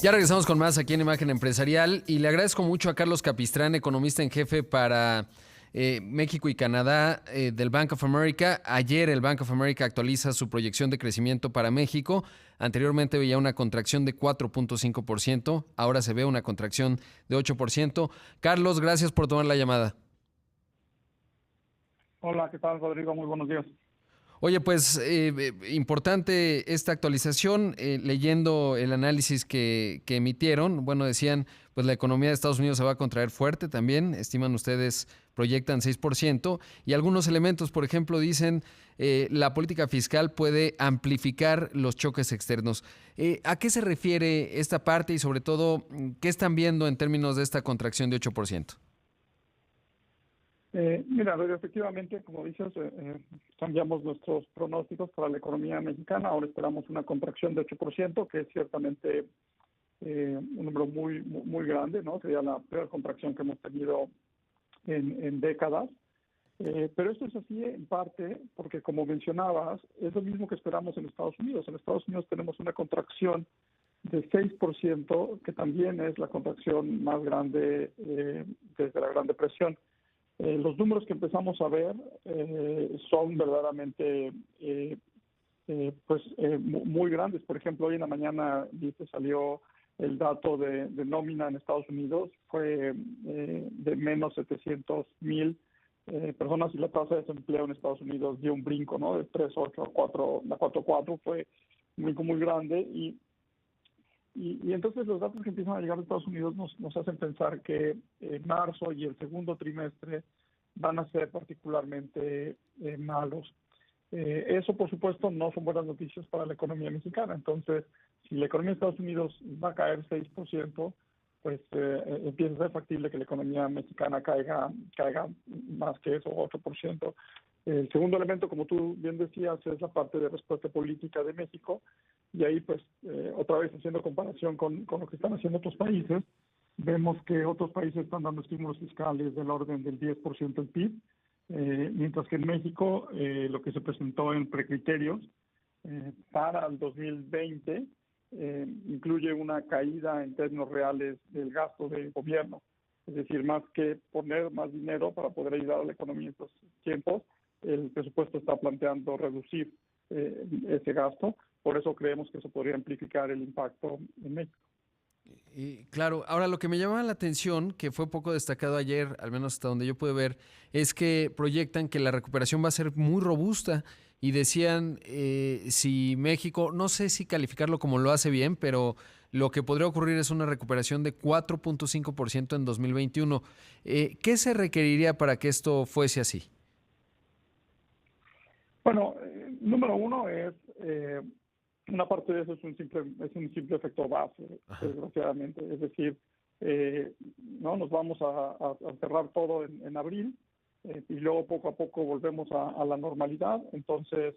Ya regresamos con más aquí en Imagen Empresarial y le agradezco mucho a Carlos Capistrán, economista en jefe para México y Canadá del Bank of America. Ayer el Bank of America actualiza su proyección de crecimiento para México. Anteriormente veía una contracción de 4.5%, ahora se ve una contracción de 8%. Carlos, gracias por tomar la llamada. Hola, ¿qué tal, Rodrigo? Muy buenos días. Oye, pues importante esta actualización, leyendo el análisis que emitieron, bueno, decían, pues la economía de Estados Unidos se va a contraer fuerte también, estiman ustedes, proyectan 6%, y algunos elementos, por ejemplo, dicen, la política fiscal puede amplificar los choques externos. ¿A qué se refiere esta parte y sobre todo, qué están viendo en términos de esta contracción de 8%? Mira, efectivamente, como dices, cambiamos nuestros pronósticos para la economía mexicana. Ahora esperamos una contracción de 8%, que es ciertamente un número muy grande, ¿no? Sería la peor contracción que hemos tenido en décadas. Pero esto es así en parte porque, como mencionabas, es lo mismo que esperamos en Estados Unidos. En Estados Unidos tenemos una contracción de 6%, que también es la contracción más grande desde la Gran Depresión. Los números que empezamos a ver son verdaderamente muy grandes. Por ejemplo, hoy en la mañana salió el dato de nómina en Estados Unidos, fue de menos 700,000 personas, y la tasa de desempleo en Estados Unidos dio un brinco, ¿no? De 3.8 a 4.4, fue muy grande. Y entonces los datos que empiezan a llegar de Estados Unidos nos hacen pensar que marzo y el segundo trimestre van a ser particularmente malos. Eso, por supuesto, no son buenas noticias para la economía mexicana. Entonces, si la economía de Estados Unidos va a caer 6%, pues empieza a ser factible que la economía mexicana caiga más que eso, 8%. El segundo elemento, como tú bien decías, es la parte de respuesta política de México. Y ahí, pues, otra vez haciendo comparación con lo que están haciendo otros países, vemos que otros países están dando estímulos fiscales del orden del 10% del PIB, mientras que en México lo que se presentó en precriterios para el 2020 incluye una caída en términos reales del gasto del gobierno. Es decir, más que poner más dinero para poder ayudar a la economía en estos tiempos, el presupuesto está planteando reducir ese gasto. Por eso creemos que eso podría amplificar el impacto en México. Y claro, ahora lo que me llamaba la atención, que fue poco destacado ayer, al menos hasta donde yo pude ver, es que proyectan que la recuperación va a ser muy robusta y decían si México, no sé si calificarlo como lo hace bien, pero lo que podría ocurrir es una recuperación de 4.5% en 2021. ¿Qué se requeriría para que esto fuese así? Bueno, número uno es una parte de eso es un simple efecto base, desgraciadamente. Es decir, no nos vamos a cerrar todo en abril y luego poco a poco volvemos a la normalidad. Entonces,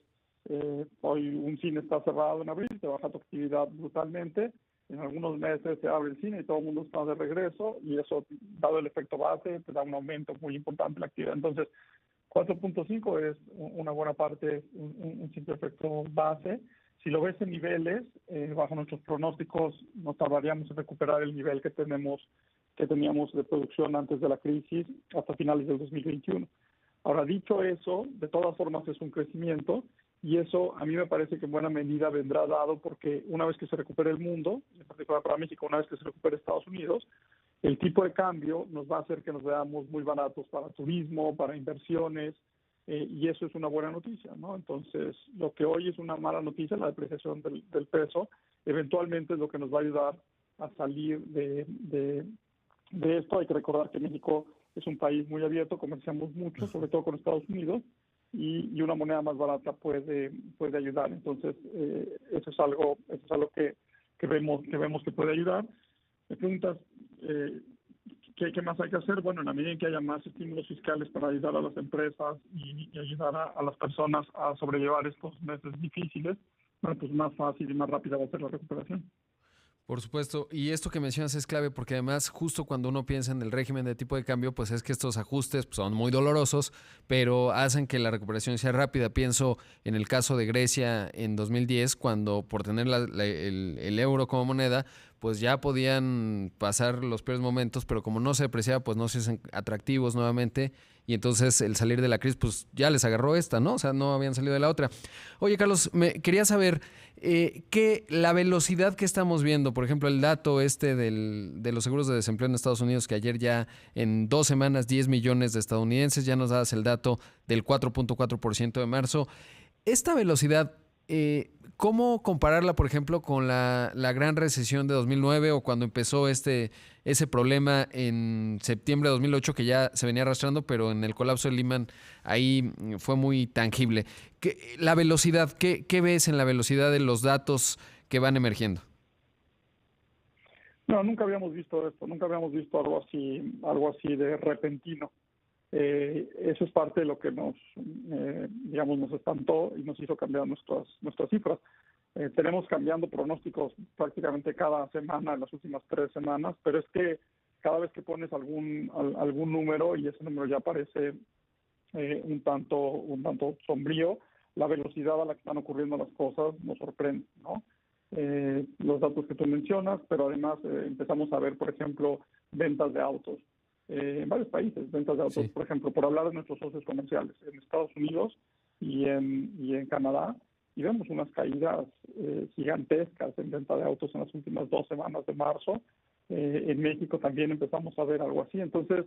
hoy un cine está cerrado en abril, se baja tu actividad brutalmente. En algunos meses se abre el cine y todo el mundo está de regreso, y eso, dado el efecto base, te da un aumento muy importante en la actividad. Entonces, 4.5 es una buena parte, un simple efecto base. Si lo ves en niveles, bajo nuestros pronósticos, nos tardaríamos en recuperar el nivel que teníamos de producción antes de la crisis hasta finales del 2021. Ahora, dicho eso, de todas formas es un crecimiento, y eso a mí me parece que en buena medida vendrá dado porque una vez que se recupere el mundo, en particular para México, una vez que se recupere Estados Unidos, el tipo de cambio nos va a hacer que nos veamos muy baratos para turismo, para inversiones, y eso es una buena noticia, ¿no? Entonces, lo que hoy es una mala noticia, la depreciación del peso, eventualmente es lo que nos va a ayudar a salir de esto. Hay que recordar que México es un país muy abierto, comerciamos mucho, sobre todo con Estados Unidos, y una moneda más barata puede ayudar. Entonces, eso es algo que vemos que puede ayudar. Me preguntas, ¿qué más hay que hacer? Bueno, en la medida en que haya más estímulos fiscales para ayudar a las empresas y ayudar a las personas a sobrellevar estos meses difíciles, bueno, pues más fácil y más rápida va a ser la recuperación. Por supuesto, y esto que mencionas es clave porque además justo cuando uno piensa en el régimen de tipo de cambio, pues es que estos ajustes pues, son muy dolorosos, pero hacen que la recuperación sea rápida. Pienso en el caso de Grecia en 2010, cuando por tener el euro como moneda, pues ya podían pasar los peores momentos, pero como no se apreciaba, pues no se hacen atractivos nuevamente, y entonces el salir de la crisis, pues ya les agarró esta, ¿no? O sea, no habían salido de la otra. Oye, Carlos, quería saber que la velocidad que estamos viendo, por ejemplo, el dato de los seguros de desempleo en Estados Unidos, que ayer ya en 2 semanas 10 millones de estadounidenses, ya nos das el dato del 4.4% de marzo. Esta velocidad, ¿cómo compararla, por ejemplo, con la gran recesión de 2009 o cuando empezó ese problema en septiembre de 2008 que ya se venía arrastrando, pero en el colapso de Lehman ahí fue muy tangible? La velocidad, ¿qué ves en la velocidad de los datos que van emergiendo? No, nunca habíamos visto esto, nunca habíamos visto algo así de repentino. Eso es parte de lo que digamos, nos espantó y nos hizo cambiar nuestras cifras. Tenemos cambiando pronósticos prácticamente cada semana en las últimas 3 semanas, pero es que cada vez que pones algún número y ese número ya parece un tanto sombrío, la velocidad a la que están ocurriendo las cosas nos sorprende, ¿no? Los datos que tú mencionas, pero además empezamos a ver, por ejemplo, ventas de autos en varios países, ventas de autos, Sí. por ejemplo, por hablar de nuestros socios comerciales, en Estados Unidos y en Canadá, y vemos unas caídas gigantescas en venta de autos en las últimas 2 semanas de marzo. En México también empezamos a ver algo así. Entonces,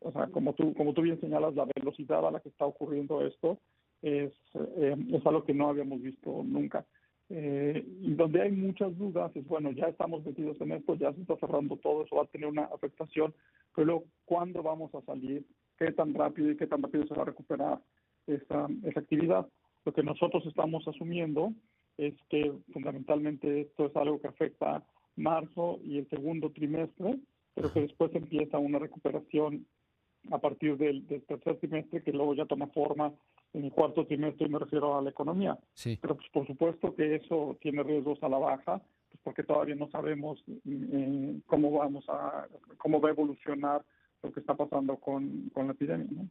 o sea, como tú bien señalas, la velocidad a la que está ocurriendo esto es algo que no habíamos visto nunca. Y donde hay muchas dudas es, bueno, ya estamos metidos en esto, ya se está cerrando todo, eso va a tener una afectación, pero luego, ¿cuándo vamos a salir? ¿Qué tan rápido y qué tan rápido se va a recuperar esa actividad? Lo que nosotros estamos asumiendo es que fundamentalmente esto es algo que afecta marzo y el segundo trimestre, pero que después empieza una recuperación a partir del tercer trimestre, que luego ya toma forma en el cuarto trimestre, y me refiero a la economía. Sí. Pero pues por supuesto que eso tiene riesgos a la baja, pues porque todavía no sabemos cómo va a evolucionar lo que está pasando con la epidemia, ¿no?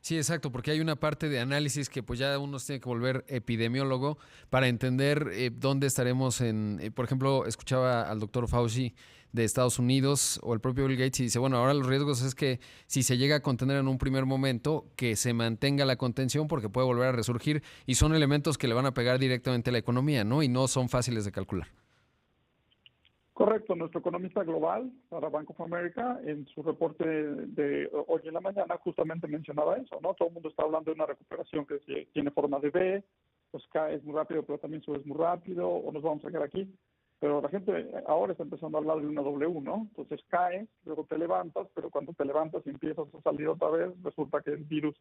Sí, exacto, porque hay una parte de análisis que pues ya uno se tiene que volver epidemiólogo para entender dónde estaremos por ejemplo, escuchaba al doctor Fauci de Estados Unidos o el propio Bill Gates y dice, bueno, ahora los riesgos es que si se llega a contener en un primer momento, que se mantenga la contención porque puede volver a resurgir y son elementos que le van a pegar directamente a la economía, ¿no? Y no son fáciles de calcular. Correcto, nuestro economista global para Bank of America en su reporte de hoy en la mañana justamente mencionaba eso, ¿no? Todo el mundo está hablando de una recuperación que tiene forma de V, pues caes muy rápido pero también subes muy rápido o nos vamos a quedar aquí. Pero la gente ahora está empezando a hablar de una W, ¿no? Entonces caes, luego te levantas, pero cuando te levantas y empiezas a salir otra vez, resulta que el virus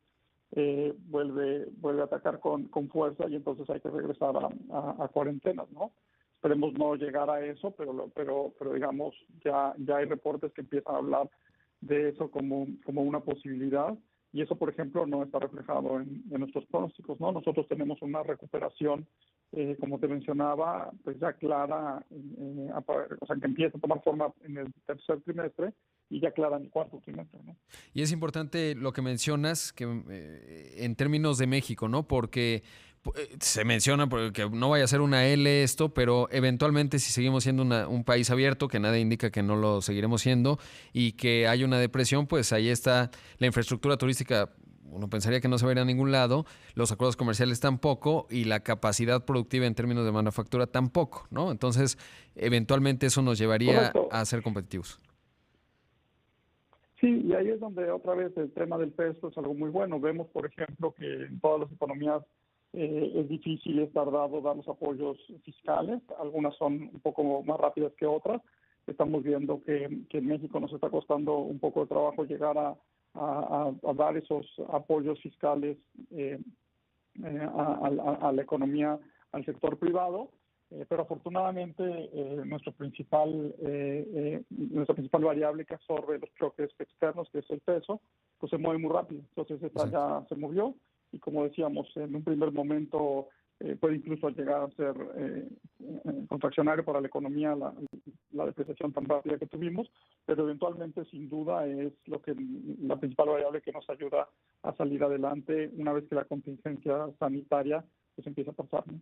vuelve a atacar con fuerza y entonces hay que regresar a cuarentenas, ¿no? Esperemos no llegar a eso, pero digamos, ya hay reportes que empiezan a hablar de eso como una posibilidad, y eso, por ejemplo, no está reflejado en nuestros pronósticos, ¿no? Nosotros tenemos una recuperación, como te mencionaba, pues ya clara, o sea, que empieza a tomar forma en el tercer trimestre y ya clara en el cuarto trimestre, ¿no? Y es importante lo que mencionas que en términos de México, ¿no? Porque se menciona que no vaya a ser una L esto, pero eventualmente si seguimos siendo un país abierto, que nada indica que no lo seguiremos siendo, y que hay una depresión, pues ahí está la infraestructura turística. Uno pensaría que no se va a ir a ningún lado, los acuerdos comerciales tampoco y la capacidad productiva en términos de manufactura tampoco, ¿no? Entonces, eventualmente eso nos llevaría Correcto. a ser competitivos. Sí, y ahí es donde otra vez el tema del peso es algo muy bueno. Vemos, por ejemplo, que en todas las economías es difícil, es tardado dar los apoyos fiscales. Algunas son un poco más rápidas que otras. Estamos viendo que en México nos está costando un poco de trabajo llegar a dar esos apoyos fiscales a la economía, al sector privado. Pero afortunadamente nuestra principal variable que absorbe los choques externos, que es el peso, pues se mueve muy rápido. Entonces esta ya se movió y, como decíamos, en un primer momento puede incluso llegar a ser contraccionario para la economía la depreciación tan rápida que tuvimos, pero eventualmente sin duda es la principal variable que nos ayuda a salir adelante una vez que la contingencia sanitaria pues empieza a pasar, ¿no?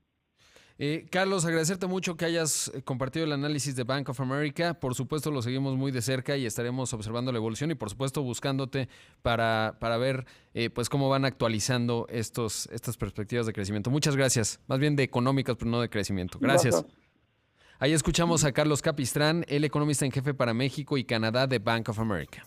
Carlos, agradecerte mucho que hayas compartido el análisis de Bank of America. Por supuesto, lo seguimos muy de cerca y estaremos observando la evolución y, por supuesto, buscándote para ver pues cómo van actualizando estas perspectivas de crecimiento. Muchas gracias. Más bien de económicas, pero no de crecimiento. Gracias. Ahí escuchamos a Carlos Capistrán, el economista en jefe para México y Canadá de Bank of America.